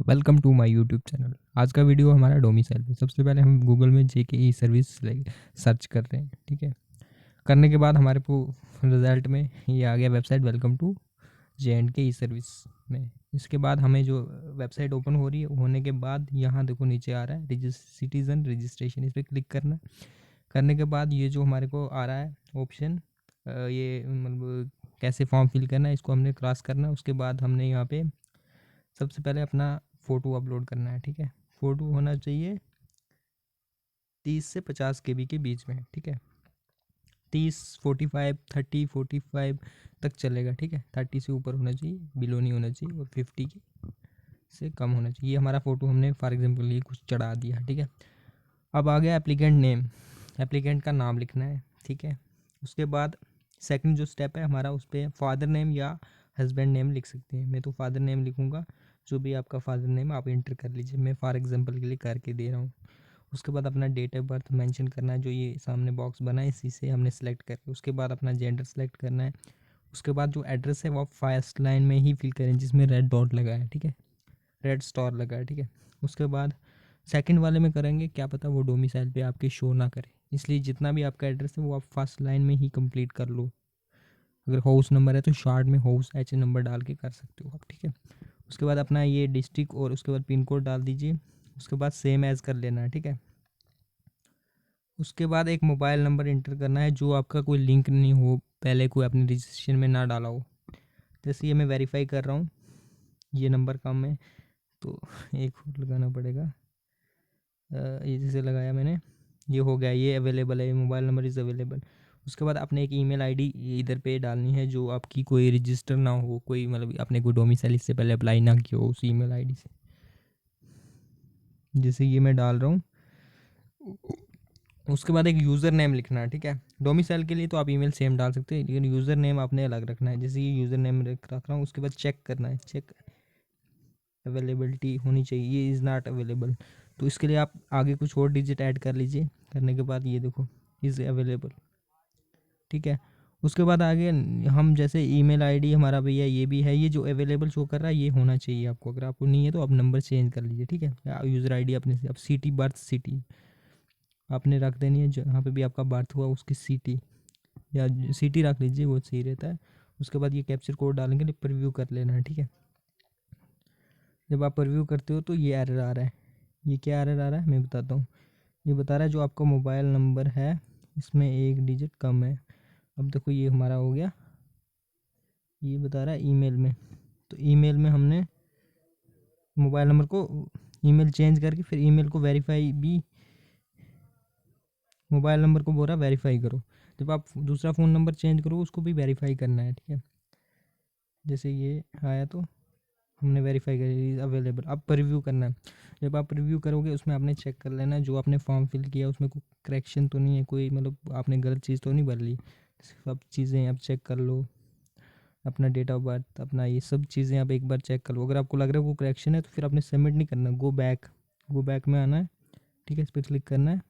Welcome to my YouTube channel. आज का video हमारा डोमिसाइल पे। सबसे पहले हम गूगल में जेके ई सर्विस सर्च कर रहे हैं। ठीक है, करने के बाद हमारे को रिजल्ट में ये आ गया website welcome to J and K e service में। इसके बाद हमें जो वेबसाइट ओपन हो रही है होने के बाद यहाँ देखो नीचे आ रहा है सिटीज़न रजिस्ट्रेशन, इस पर क्लिक करना है। करने के बाद ये जो हमारे को आ रहा है ऑप्शन, ये मतलब कैसे फॉर्म फिल करना है, इसको हमने क्रॉस करना है। उसके बाद हमने यहाँ पे सबसे पहले अपना फ़ोटो अपलोड करना है। ठीक है, फ़ोटो होना चाहिए 30 से 50 KB के बीच में। ठीक है, 30, 45, 30, 45 तक चलेगा। ठीक है, 30 से ऊपर होना चाहिए, बिलो नहीं होना चाहिए, और 50 की से कम होना चाहिए। ये हमारा फ़ोटो हमने फॉर एग्जांपल लिए कुछ चढ़ा दिया। ठीक है, अब आ गया एप्लीकेंट नेम। एप्लीकेंट का नाम लिखना है। ठीक है, उसके बाद सेकंड जो स्टेप है हमारा, उस पर फादर नेम या हस्बैंड नेम लिख सकते हैं। मैं तो फादर नेम लिखूँगा, जो भी आपका फादर नेम आप इंटर कर लीजिए। मैं फॉर एग्जांपल के लिए करके दे रहा हूँ। उसके बाद अपना डेट ऑफ बर्थ मेंशन करना है, जो ये सामने बॉक्स बना है इसी से हमने सेलेक्ट करके। उसके बाद अपना जेंडर सेलेक्ट करना है। उसके बाद जो एड्रेस है वो आप फर्स्ट लाइन में ही फिल करें, जिसमें रेड डॉट लगा है। ठीक है, रेड स्टार लगा है। ठीक है, उसके बाद सेकंड वाले में करेंगे, क्या पता वो डोमिसाइल पे आपके शो ना करे, इसलिए जितना भी आपका एड्रेस है वो आप फर्स्ट लाइन में ही कंप्लीट कर लो। अगर हाउस नंबर है तो शॉर्ट में हाउस एच नंबर डाल के कर सकते हो आप। ठीक है, उसके बाद अपना ये डिस्ट्रिक्ट और उसके बाद पिन कोड डाल दीजिए। उसके बाद सेम एज़ कर लेना है। ठीक है, उसके बाद एक मोबाइल नंबर इंटर करना है, जो आपका कोई लिंक नहीं हो, पहले कोई अपने रजिस्ट्रेशन में ना डाला हो। जैसे ये मैं वेरीफाई कर रहा हूँ, ये नंबर कम है तो एक और लगाना पड़ेगा। ये जैसे लगाया मैंने, ये हो गया, ये अवेलेबल है, मोबाइल नंबर इज़ अवेलेबल। उसके बाद अपने एक ईमेल आईडी इधर पे डालनी है, जो आपकी कोई रजिस्टर ना हो, कोई मतलब आपने कोई डोमिसाइल इससे पहले अप्लाई ना किया हो, उस ईमेल आईडी से। जैसे ये मैं डाल रहा हूँ। उसके बाद एक यूज़र नेम लिखना है। ठीक है, डोमिसाइल के लिए तो आप ईमेल सेम डाल सकते हैं, लेकिन यूज़र नेम आपने अलग रखना है। जैसे ये यूज़र नेम रख रहा हूँ। उसके बाद चेक करना है, चेक अवेलेबिलिटी होनी चाहिए, ये इज़ नॉट अवेलेबल। तो इसके लिए आप आगे कुछ और डिजिट ऐड कर लीजिए। करने के बाद ये देखो इज़ अवेलेबल। ठीक है, उसके बाद आगे हम जैसे ईमेल आईडी हमारा भैया ये भी है, ये जो अवेलेबल शो कर रहा है ये होना चाहिए आपको। अगर आपको नहीं है तो आप नंबर चेंज कर लीजिए। ठीक है, यूज़र आईडी अपने से, अब सिटी बर्थ सिटी आपने रख देनी है, जहाँ पे भी आपका बर्थ हुआ उसकी सिटी या सिटी रख लीजिए, वो सही रहता है। उसके बाद ये कैप्चर कोड डालेंगे, प्रीव्यू कर लेना है। ठीक है, जब आप प्रीव्यू करते हो तो ये एरर आ रहा है। ये क्या एरर आ रहा है मैं बताता हूँ। ये बता रहा है जो आपका मोबाइल नंबर है इसमें एक डिजिट कम है। अब देखो ये हमारा हो गया, ये बता रहा है ईमेल में। तो ईमेल में हमने मोबाइल नंबर को ईमेल चेंज करके फिर ईमेल को वेरीफाई भी, मोबाइल नंबर को बोल रहा वेरीफाई करो। जब आप दूसरा फ़ोन नंबर चेंज करो उसको भी वेरीफाई करना है। ठीक है, जैसे ये आया तो हमने वेरीफाई कर अवेलेबल। अब प्रीव्यू करना है। जब आप प्रीव्यू करोगे उसमें आपने चेक कर लेना है जो आपने फॉर्म फिल किया उसमें कोई करेक्शन तो नहीं है, कोई मतलब आपने गलत चीज़ तो नहीं भर ली। सब चीज़ें आप चेक कर लो, अपना डेट ऑफ बर्थ, अपना ये सब चीज़ें आप एक बार चेक कर लो। अगर आपको लग रहा है कोई करेक्शन है तो फिर आपने सबमिट नहीं करना, गो बैक में आना है। ठीक है, इस पर क्लिक करना है।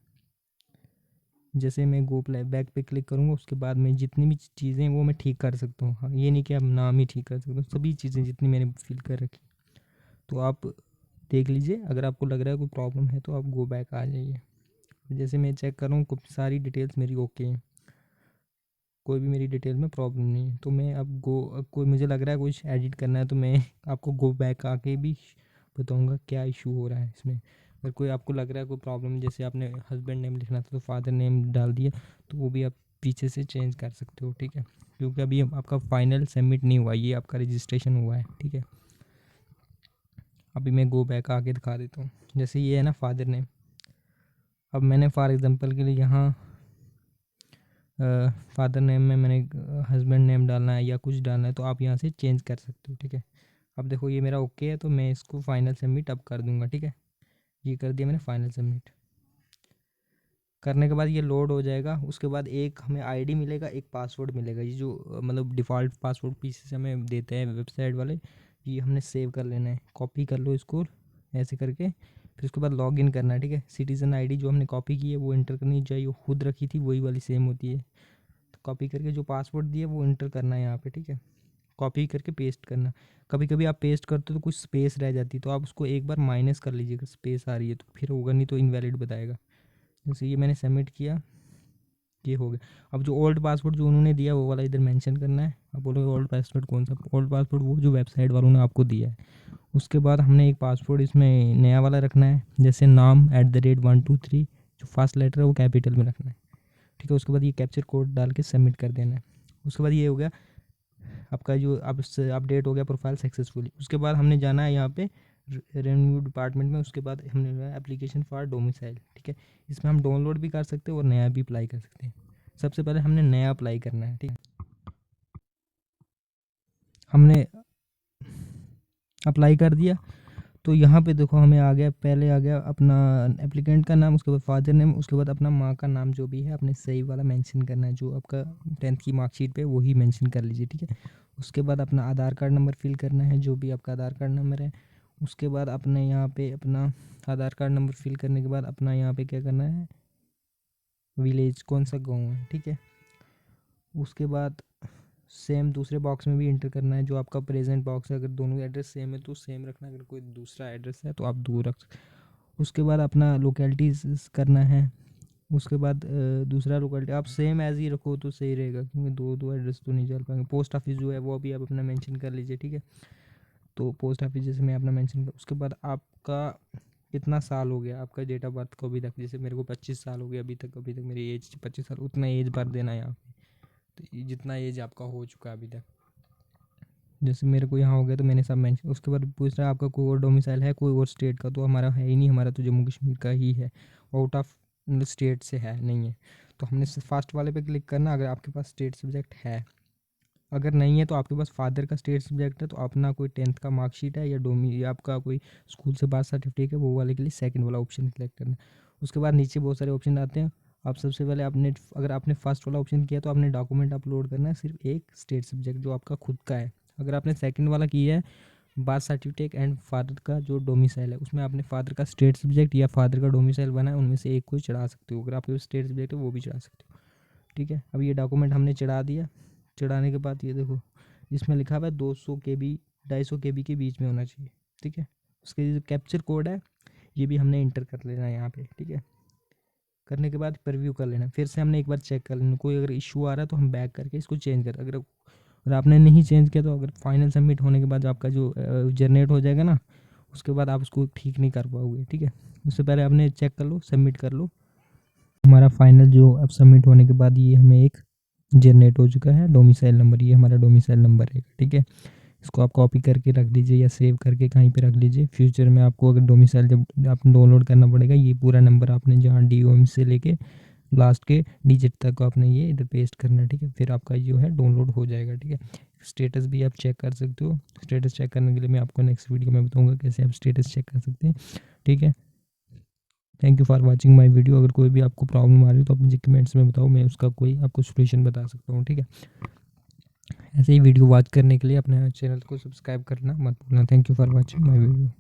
जैसे मैं गो बैक पे क्लिक करूँगा उसके बाद में जितनी भी चीज़ें हैं वो मैं ठीक कर सकता हूँ। हाँ, ये नहीं कि आप नाम ही ठीक कर सकते हो, सभी चीज़ें जितनी मैंने फिल कर रखी तो आप देख लीजिए। अगर आपको लग रहा है कोई प्रॉब्लम है तो आप गो बैक आ जाइए। जैसे मैं चेक कर रहा हूँ सारी डिटेल्स मेरी ओके हैं, कोई भी मेरी डिटेल में प्रॉब्लम नहीं है। तो मैं अब कोई मुझे लग रहा है कुछ एडिट करना है तो मैं आपको गो बैक आके भी बताऊंगा क्या इशू हो रहा है इसमें। अगर कोई आपको लग रहा है कोई प्रॉब्लम, जैसे आपने हस्बैंड नेम लिखना था तो फादर नेम डाल दिया, तो वो भी आप पीछे से चेंज कर सकते हो। ठीक है, क्योंकि अभी आपका फाइनल सबमिट नहीं हुआ, ये आपका रजिस्ट्रेशन हुआ है। ठीक है, अभी मैं गो बैक आके दिखा देता हूँ। जैसे ये है ना फादर नेम, अब मैंने फॉर एग्ज़ाम्पल के लिए यहाँ फादर नेम में मैंने हस्बैंड नेम डालना है या कुछ डालना है तो आप यहाँ से चेंज कर सकते हो। ठीक है, अब देखो ये मेरा ओके है तो मैं इसको फाइनल सबमिट अब कर दूँगा। ठीक है, ये कर दिया मैंने फाइनल सबमिट। करने के बाद ये लोड हो जाएगा। उसके बाद एक हमें आईडी मिलेगा, एक पासवर्ड मिलेगा। ये जो मतलब डिफ़ॉल्ट पासवर्ड पीछे से हमें देते हैं वेबसाइट वाले, ये हमने सेव कर लेना है। कॉपी कर लो इसको ऐसे करके, फिर उसके बाद लॉग इन करना है। ठीक है, सिटीज़न आईडी जो हमने कॉपी की है वो इंटर करनी चाहिए, वो खुद रखी थी वही वाली सेम होती है। तो कॉपी करके जो पासवर्ड दिया वो इंटर करना है यहाँ पे। ठीक है, कॉपी करके पेस्ट करना। कभी कभी आप पेस्ट करते हो तो कुछ स्पेस रह जाती है, तो आप उसको एक बार माइनस कर लीजिएगा, स्पेस आ रही है तो फिर होगा, नहीं तो इनवैलिड बताएगा। जैसे ये मैंने सबमिट किया, ये हो गया। अब जो ओल्ड पासवर्ड जो उन्होंने दिया वो वाला इधर मेंशन करना है। अब बोलोगे ओल्ड पासवर्ड कौन सा? ओल्ड पासवर्ड वो जो वेबसाइट वालों ने आपको दिया है। उसके बाद हमने एक पासवर्ड इसमें नया वाला रखना है, जैसे नाम @123, जो फर्स्ट लेटर है वो कैपिटल में रखना है, ठीक है। उसके बाद ये कैप्चर कोड डाल के सबमिट कर देना है। उसके बाद ये हो गया आपका जो अब अपडेट हो गया प्रोफाइल सक्सेसफुली। उसके बाद हमने जाना है यहाँ पे रेवेन्यू डिपार्टमेंट में। उसके बाद हमने एप्लीकेशन फॉर डोमिसाइल, ठीक है। इसमें हम डाउनलोड भी कर सकते हैं और नया भी अप्लाई कर सकते हैं। सबसे पहले हमने नया अप्लाई करना है, ठीक है। हमने अप्लाई कर दिया तो यहाँ पे देखो हमें आ गया, पहले आ गया अपना एप्लीकेंट का नाम, उसके बाद फादर नेम, उसके बाद अपना माँ का नाम जो भी है अपने सही वाला मेंशन करना है, जो आपका 10th की मार्कशीट पे वही मेंशन कर लीजिए, ठीक है। उसके बाद अपना आधार कार्ड नंबर फिल करना है, जो भी आपका आधार कार्ड नंबर है। उसके बाद अपने यहाँ पे अपना आधार कार्ड नंबर फिल करने के बाद अपना यहाँ पे क्या करना है, विलेज कौन सा गाँव है, ठीक है। उसके बाद सेम दूसरे बॉक्स में भी इंटर करना है जो आपका प्रेजेंट बॉक्स है। अगर दोनों एड्रेस सेम है तो सेम रखना, अगर कोई दूसरा एड्रेस है तो आप दूर रख सकते। उसके बाद अपना लोकेलिटीज़ करना है। उसके बाद दूसरा लोकेलिटी आप सेम एज ही रखो तो सही रहेगा, क्योंकि दो दो एड्रेस तो नहीं चल पाएंगे। पोस्ट ऑफिस जो है वो भी आप अपना मेंशन कर लीजिए, ठीक है। तो पोस्ट ऑफिस जैसे मैं अपना मेंशन कर। उसके बाद आपका कितना साल हो गया, आपका डेट ऑफ बर्थ को अभी तक, जैसे मेरे को 25 साल हो गया अभी तक मेरी एज 25 साल, उतना एज भर देना है यहाँ पे। तो जितना एज आपका हो चुका है अभी तक, जैसे मेरे को यहाँ हो गया तो मैंने सब मेंशन। उसके बाद पूछ रहा है आपका कोई और डोमिसाइल है कोई और स्टेट का, तो हमारा है ही नहीं, हमारा तो जम्मू कश्मीर का ही है, आउट ऑफ स्टेट से है नहीं है। तो हमने फर्स्ट वाले पे क्लिक करना अगर आपके पास स्टेट सब्जेक्ट है। अगर नहीं है तो आपके पास फादर का स्टेट सब्जेक्ट है तो अपना कोई 10th का मार्कशीट है या या आपका कोई स्कूल से पास सर्टिफिकेट है, वो वाले के लिए सेकंड वाला ऑप्शन सेलेक्ट करना। उसके बाद नीचे बहुत सारे ऑप्शन आते हैं। आप सबसे पहले आपने अगर आपने फर्स्ट वाला ऑप्शन किया तो आपने डॉक्यूमेंट अपलोड करना है सिर्फ एक स्टेट सब्जेक्ट जो आपका खुद का है। अगर आपने सेकंड वाला किया है बर्थ सर्टिफिकेट एंड फादर का जो डोमिसाइल है, उसमें आपने फादर का स्टेट सब्जेक्ट या फादर का डोमिसाइल बना है, उनमें से एक को चढ़ा सकते हो। अगर आपके पास स्टेट सब्जेक्ट है वो भी चढ़ा सकते हो, ठीक है। अब ये डॉक्यूमेंट हमने चढ़ा दिया। चढ़ाने के बाद ये देखो इसमें लिखा हुआ है 200 KB 250 KB के बीच में होना चाहिए, ठीक है। उसके जो कैप्चर कोड है ये भी हमने इंटर कर लेना है यहाँ पे, ठीक है। करने के बाद प्रीव्यू कर लेना, फिर से हमने एक बार चेक कर लेना, कोई अगर इशू आ रहा है तो हम बैक करके इसको चेंज कर। अगर आपने नहीं चेंज किया तो अगर फाइनल सबमिट होने के बाद आपका जो जनरेट हो जाएगा ना, उसके बाद आप उसको ठीक नहीं कर पाओगे, ठीक है। उससे पहले आपने चेक कर लो, सबमिट कर लो। हमारा फाइनल जो अब सबमिट होने के बाद ये हमें एक जनरेट हो चुका है डोमिसाइल नंबर, ये हमारा डोमिसाइल नंबर है, ठीक है। इसको आप कॉपी करके रख लीजिए या सेव करके कहीं पे रख लीजिए। फ्यूचर में आपको अगर डोमिसाइल जब आपने डाउनलोड करना पड़ेगा, ये पूरा नंबर आपने जहाँ DOM से लेके लास्ट के डिजिट तक आपने ये इधर पेस्ट करना है, ठीक है। फिर आपका जो है डाउनलोड हो जाएगा, ठीक है। स्टेटस भी आप चेक कर सकते हो। स्टेटस चेक करने के लिए मैं आपको नेक्स्ट वीडियो में बताऊँगा कैसे आप स्टेटस चेक कर सकते हैं, ठीक है। Thank you for watching my video. अगर कोई भी आपको प्रॉब्लम आ रही है तो आप मुझे कमेंट्स में बताओ, मैं उसका कोई आपको सॉल्यूशन बता सकता हूँ, ठीक है। ऐसे ही वीडियो वॉच करने के लिए अपने चैनल को सब्सक्राइब करना मत भूलना। Thank you for watching my video.